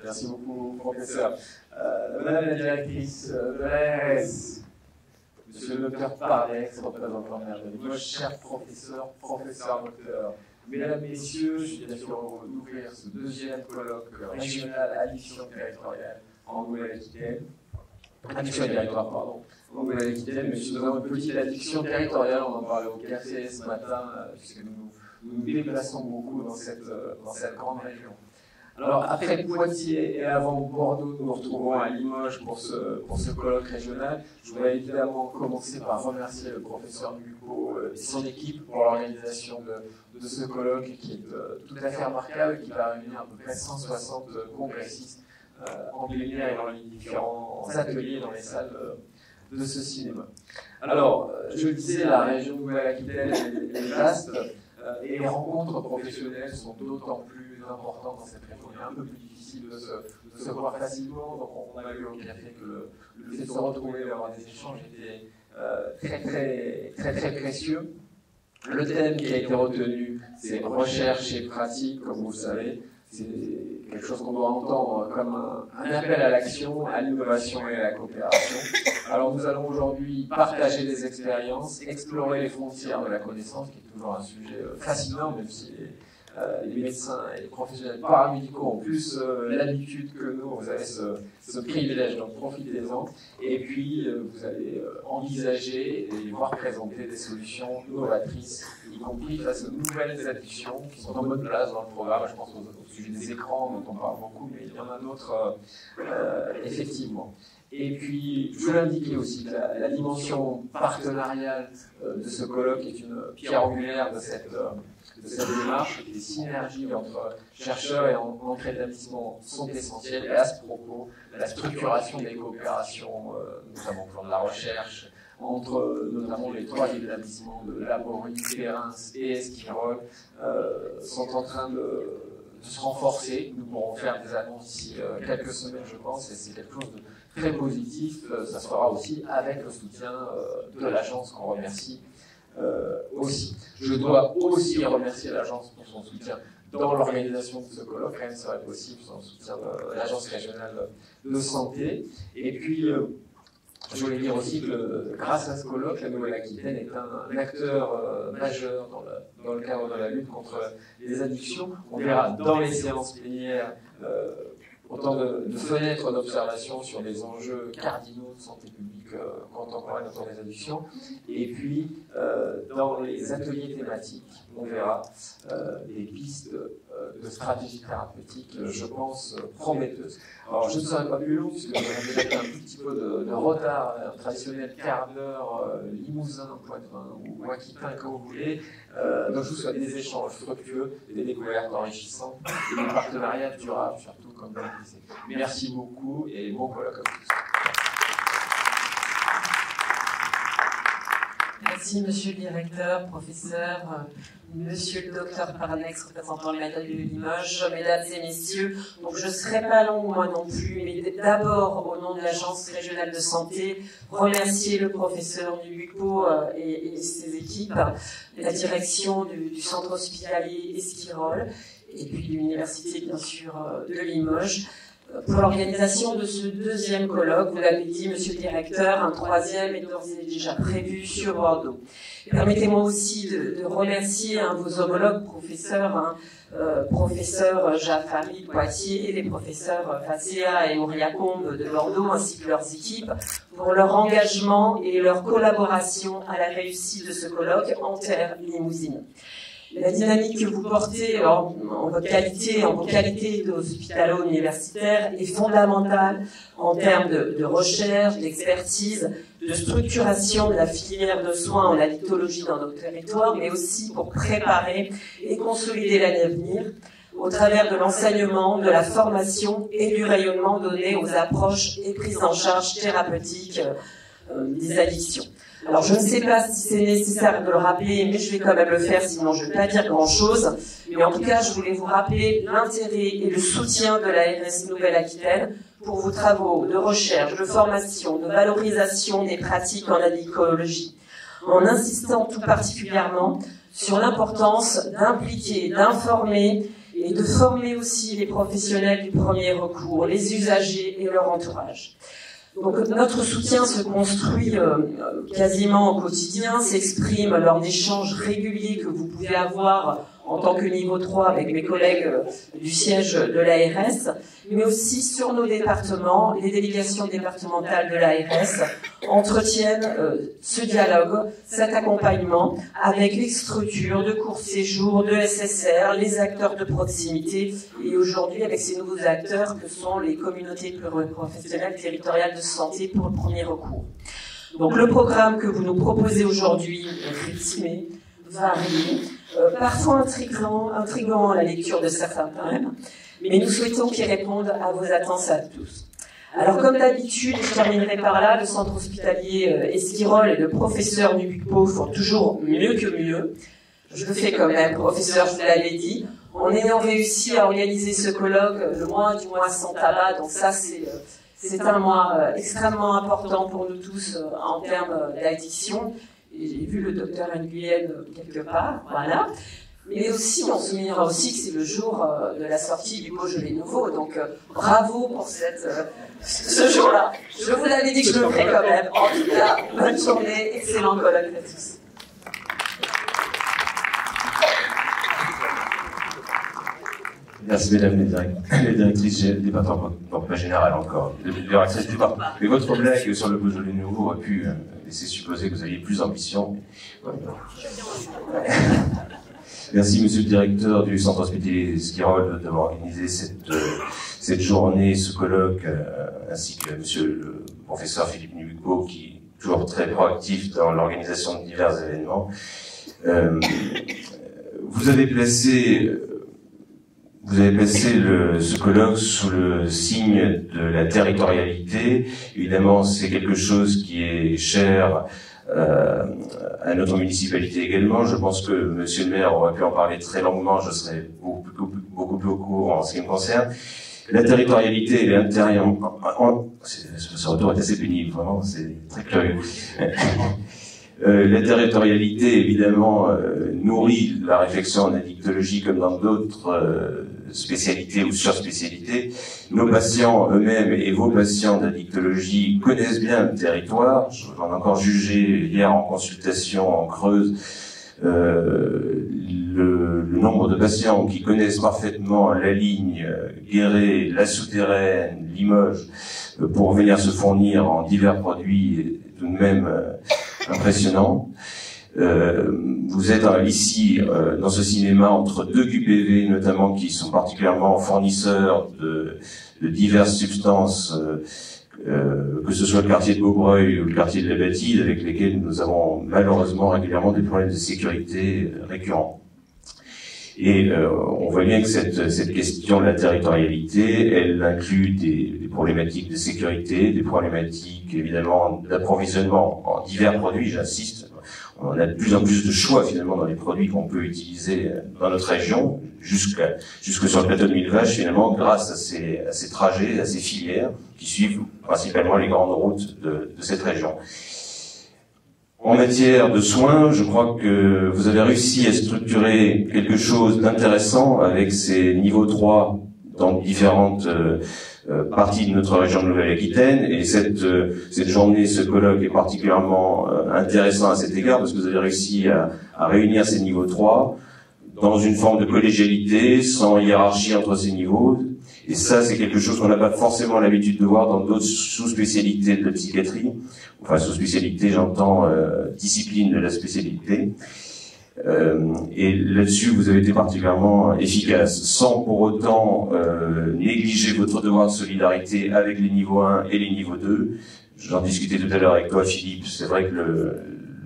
Merci beaucoup, professeur. Madame la directrice de l'ARS, Monsieur le docteur Parnex, représentant maire de Limoges, cher professeur, docteur, mesdames, messieurs, je suis bien sûr heureux d'ouvrir ce deuxième colloque régional addiction territoriale en Nouvelle-Aquitaine. Addiction territoire, pardon. En Nouvelle-Aquitaine, mais nous avons une petite addiction territoriale, on en parlait au café ce matin, puisque nous déplaçons beaucoup dans cette grande région. Alors, après Poitiers et avant Bordeaux, nous nous retrouvons à Limoges pour ce colloque régional. Je voudrais évidemment commencer par remercier le professeur Ducot et son équipe pour l'organisation de ce colloque qui est tout à fait remarquable et qui va réunir à peu près 160 congressistes en plénière et dans les différents ateliers dans les salles de ce cinéma. Alors, je le disais, la région Nouvelle-Aquitaine est vaste et les rencontres professionnelles sont d'autant plus importantes dans cette région. Il est un peu plus difficile de se voir facilement, donc on a vu au café que le fait de se retrouver et d'avoir des échanges était très précieux. Le thème qui a été retenu, c'est recherche et pratique, comme vous le savez. C'est quelque chose qu'on doit entendre comme un appel à l'action, à l'innovation et à la coopération. Alors nous allons aujourd'hui partager des expériences, explorer les frontières de la connaissance, qui est toujours un sujet fascinant, même si les médecins et les professionnels paramédicaux ont plus l'habitude que nous. Vous avez ce privilège, donc profitez-en. Et puis vous allez envisager et voir présenter des solutions novatrices, y compris face aux nouvelles addictions qui sont en bonne place dans le programme. Je pense au sujet des écrans dont on parle beaucoup, mais il y en a d'autres effectivement. Et puis, je veux l'indiquer aussi, la dimension partenariale de ce colloque est une pierre angulaire de cette démarche. Les synergies entre chercheurs et entrées d'établissement sont essentielles. Et à ce propos, la structuration des coopérations, notamment pour de la recherche, entre notamment les trois établissements de Laborie, Périns et Esquirol, sont en train de se renforcer. Nous pourrons faire des annonces d'ici quelques semaines, je pense, et c'est quelque chose de très positif. Ça se fera aussi avec le soutien de l'agence qu'on remercie aussi. Je dois aussi remercier l'agence pour son soutien dans l'organisation de ce colloque. Rien ne serait possible sans le soutien de l'agence régionale de santé. Et puis, je voulais dire aussi que grâce à ce colloque, la Nouvelle-Aquitaine est un acteur majeur dans le cadre de la lutte contre les addictions. On verra dans les séances plénières autant de fenêtres d'observation sur les enjeux cardinaux de santé publique contemporaine autour des addictions. Et puis, dans les ateliers thématiques, on verra des pistes de stratégie thérapeutique, je pense, prometteuses. Alors, je ne serai pas plus long, puisque nous avons déjà un petit peu de retard, un traditionnel quart d'heure limousin, Poitevin ou aquitain, comme vous voulez. Donc, je vous souhaite des échanges fructueux, des découvertes enrichissantes et des partenariats durables, surtout, comme vous le disiez. Merci beaucoup et bon colloque à tous. Merci, monsieur le directeur, professeur, monsieur le docteur Parnex, représentant le médaille de Limoges, mesdames et messieurs. Donc, je ne serai pas long, moi non plus, mais d'abord, au nom de l'Agence régionale de santé, remercier le professeur Ducot et ses équipes, la direction du centre hospitalier Esquirol, et puis l'université, bien sûr, de Limoges, pour l'organisation de ce deuxième colloque. Vous l'avez dit, monsieur le directeur, un troisième est d'ores et déjà prévu sur Bordeaux. Permettez-moi aussi de remercier vos homologues professeurs, professeur Jaffari de Poitiers et les professeurs Facea et Auriacombe de Bordeaux, ainsi que leurs équipes, pour leur engagement et leur collaboration à la réussite de ce colloque en terre limousine. La dynamique que vous portez en vos qualités d'hospitalo-universitaire est fondamentale en termes de recherche, d'expertise, de structuration de la filière de soins en addictologie dans nos territoires, mais aussi pour préparer et consolider l'avenir au travers de l'enseignement, de la formation et du rayonnement donné aux approches et prises en charge thérapeutiques des addictions. Alors, je ne sais pas si c'est nécessaire de le rappeler, mais je vais quand même le faire, sinon je ne vais pas dire grand-chose. Mais en tout cas, je voulais vous rappeler l'intérêt et le soutien de l'ARS Nouvelle-Aquitaine pour vos travaux de recherche, de formation, de valorisation des pratiques en addictologie, en insistant tout particulièrement sur l'importance d'impliquer, d'informer et de former aussi les professionnels du premier recours, les usagers et leur entourage. Donc notre soutien se construit quasiment au quotidien, s'exprime lors d'échanges réguliers que vous pouvez avoir en tant que niveau 3 avec mes collègues du siège de l'ARS, mais aussi sur nos départements. Les délégations départementales de l'ARS entretiennent ce dialogue, cet accompagnement avec les structures de court-séjour, de SSR, les acteurs de proximité et aujourd'hui avec ces nouveaux acteurs que sont les communautés professionnelles territoriales de santé pour le premier recours. Donc le programme que vous nous proposez aujourd'hui est rythmé, varié, parfois intriguant à la lecture de certains thèmes, mais nous souhaitons qu'il réponde à vos attentes à tous. Alors comme d'habitude, je terminerai par là, le centre hospitalier Esquirol et le professeur Nubucpo font toujours mieux que mieux. Je le fais quand même, professeur, je vous l'avais dit, en ayant réussi à organiser ce colloque le mois du mois sans tabac, donc ça c'est un mois extrêmement important pour nous tous en termes d'addiction. J'ai vu le docteur Nguyen quelque part, voilà. Mais aussi, on se souviendra aussi que c'est le jour de la sortie du Beaujolais nouveau. Donc, bravo pour ce jour-là. Je vous l'avais dit que je le ferai quand même. En tout cas, bonne journée, excellent colloque à tous. Merci mesdames les directrices des départements, donc pas générales encore, les directrices du département. Mais votre blague sur le Beaujolais nouveau aurait pu laisser supposer que vous aviez plus d'ambition. Ouais. Merci monsieur le directeur du centre hospitalier Esquirol d'avoir organisé cette journée, ce colloque, ainsi que monsieur le professeur Philippe Nubucpo qui est toujours très proactif dans l'organisation de divers événements. Vous avez placé ce colloque sous le signe de la territorialité. Évidemment, c'est quelque chose qui est cher à notre municipalité également. Je pense que monsieur le maire aurait pu en parler très longuement, je serais beaucoup plus au courant en ce qui me concerne. La territorialité et l'intérieur... Ce retour est assez pénible, vraiment, c'est très curieux. La territorialité, évidemment, nourrit la réflexion en addictologie comme dans d'autres spécialités ou surspécialités. Nos patients eux-mêmes et vos patients d'addictologie connaissent bien le territoire. J'en ai encore jugé hier en consultation en Creuse le nombre de patients qui connaissent parfaitement la ligne Guéret, la Souterraine, Limoges, pour venir se fournir en divers produits est tout de même impressionnant. Vous êtes ici dans ce cinéma entre deux QPV notamment qui sont particulièrement fournisseurs de diverses substances, que ce soit le quartier de Beaubreuil ou le quartier de la Bâtide, avec lesquels nous avons malheureusement régulièrement des problèmes de sécurité récurrents. Et on voit bien que cette question de la territorialité, elle inclut des problématiques de sécurité, des problématiques évidemment d'approvisionnement en divers produits, j'insiste. On a de plus en plus de choix finalement dans les produits qu'on peut utiliser dans notre région, jusque sur le plateau de Millevaches finalement, grâce à ces trajets, à ces filières qui suivent principalement les grandes routes de cette région. En matière de soins, je crois que vous avez réussi à structurer quelque chose d'intéressant avec ces niveaux 3 dans différentes parties de notre région de Nouvelle-Aquitaine. Et cette journée, ce colloque est particulièrement intéressant à cet égard parce que vous avez réussi à réunir ces niveaux 3 dans une forme de collégialité, sans hiérarchie entre ces niveaux. Et ça, c'est quelque chose qu'on n'a pas forcément l'habitude de voir dans d'autres sous-spécialités de la psychiatrie. Enfin, sous-spécialité, j'entends discipline de la spécialité. Et là-dessus, vous avez été particulièrement efficace, sans pour autant négliger votre devoir de solidarité avec les niveaux 1 et les niveaux 2. J'en discutais tout à l'heure avec toi, Philippe. C'est vrai que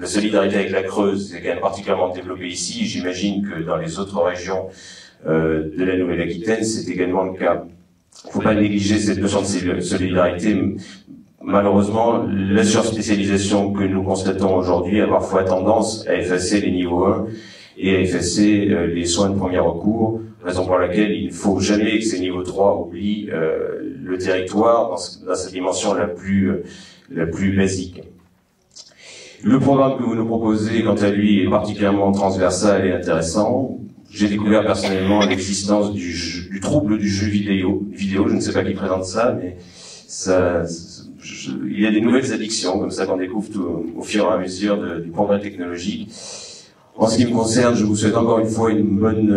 la solidarité avec la Creuse est quand même particulièrement développée ici. J'imagine que dans les autres régions de la Nouvelle-Aquitaine, c'est également le cas. Il ne faut pas négliger cette notion de solidarité. Malheureusement, la surspécialisation que nous constatons aujourd'hui a parfois tendance à effacer les niveaux 1 et à effacer les soins de premier recours, raison pour laquelle il ne faut jamais que ces niveaux 3 oublient le territoire dans sa dimension la plus basique. Le programme que vous nous proposez, quant à lui, est particulièrement transversal et intéressant. j'ai découvert personnellement l'existence du trouble du jeu vidéo. Je ne sais pas qui présente ça, mais il y a des nouvelles addictions comme ça qu'on découvre au fur et à mesure du progrès technologique. En ce qui me concerne, je vous souhaite encore une fois une bonne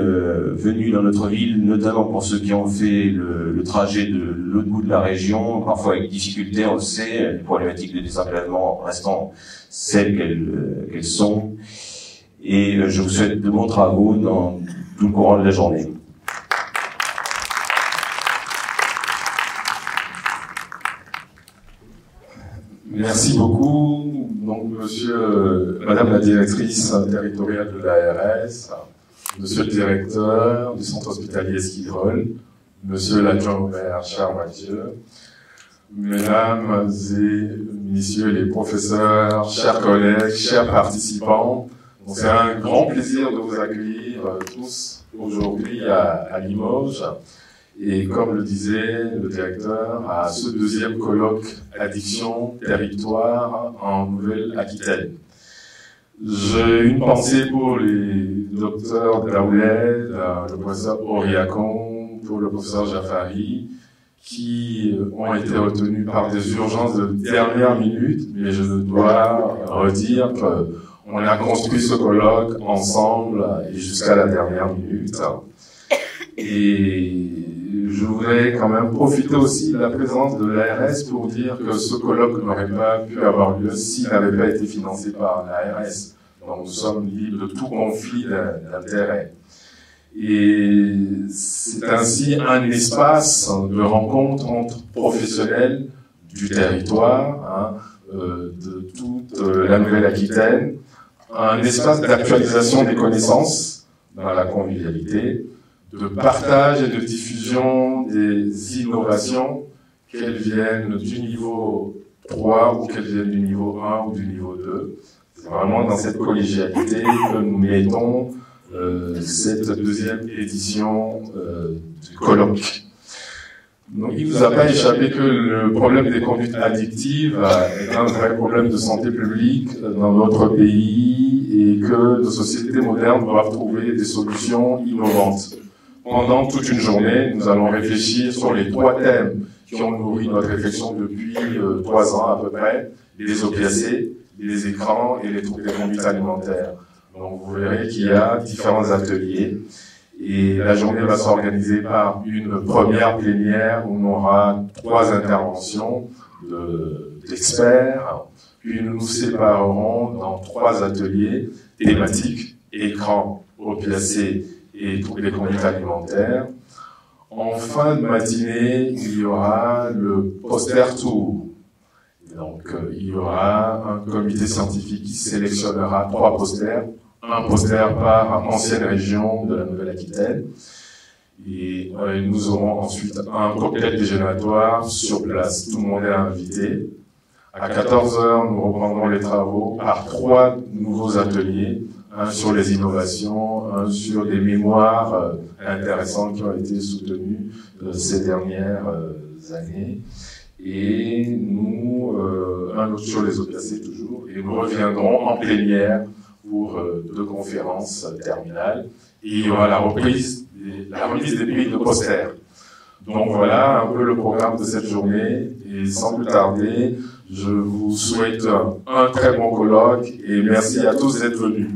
venue dans notre ville, notamment pour ceux qui ont fait le trajet de l'autre bout de la région, parfois avec difficulté, on le sait, les problématiques de désenclavement restant celles qu'elles sont. Et je vous souhaite de bons travaux dans tout le courant de la journée. Merci beaucoup. Donc, Madame la directrice territoriale de l'ARS, Monsieur le directeur du centre hospitalier Esquirol, Monsieur l'adjoint au maire Charles Mathieu, Mesdames et Messieurs les professeurs, chers collègues, chers participants, c'est un grand plaisir de vous accueillir tous aujourd'hui à Limoges. Et comme le disait le directeur, à ce deuxième colloque Addiction, Territoire en Nouvelle-Aquitaine. J'ai une pensée pour les docteurs Daoulet, le professeur Oriacon, pour le professeur Jaffari, qui ont été retenus par des urgences de dernière minute, mais je dois redire qu'on a construit ce colloque ensemble et jusqu'à la dernière minute. Et je voudrais quand même profiter aussi de la présence de l'ARS pour dire que ce colloque n'aurait pas pu avoir lieu s'il n'avait pas été financé par l'ARS. Donc nous sommes libres de tout conflit d'intérêts. Et c'est ainsi un espace de rencontre entre professionnels du territoire, de toute la Nouvelle-Aquitaine, un espace d'actualisation des connaissances dans la convivialité, de partage et de diffusion des innovations, qu'elles viennent du niveau 3 ou qu'elles viennent du niveau 1 ou du niveau 2. C'est vraiment dans cette collégialité que nous mettons cette deuxième édition du colloque. Donc, il ne vous a pas échappé que le problème des conduites addictives est un vrai problème de santé publique dans notre pays et que nos sociétés modernes doivent trouver des solutions innovantes. Pendant toute une journée, nous allons réfléchir sur les 3 thèmes qui ont nourri notre réflexion depuis 3 ans à peu près, les opiacés, les écrans et les troubles des conduites alimentaires. Donc vous verrez qu'il y a différents ateliers et la journée va s'organiser par une première plénière où on aura 3 interventions d'experts, puis nous nous séparerons dans 3 ateliers thématiques, écran, opiacés et troubles des conduites alimentaires. En fin de matinée, il y aura le poster tour. Donc, il y aura un comité scientifique qui sélectionnera 3 posters, un poster par ancienne région de la Nouvelle-Aquitaine. Et nous aurons ensuite un cocktail déjeunatoire sur place. Tout le monde est invité. À 14h, nous reprendrons les travaux par 3 nouveaux ateliers. Un sur les innovations, un sur des mémoires intéressantes qui ont été soutenues ces dernières années. Et nous, un autre sur les opiacés toujours. Et nous reviendrons en plénière pour 2 conférences terminales. Et il y aura la remise des prix de posters. Donc voilà un peu le programme de cette journée. Et sans plus tarder, je vous souhaite un très bon colloque et merci à tous d'être venus.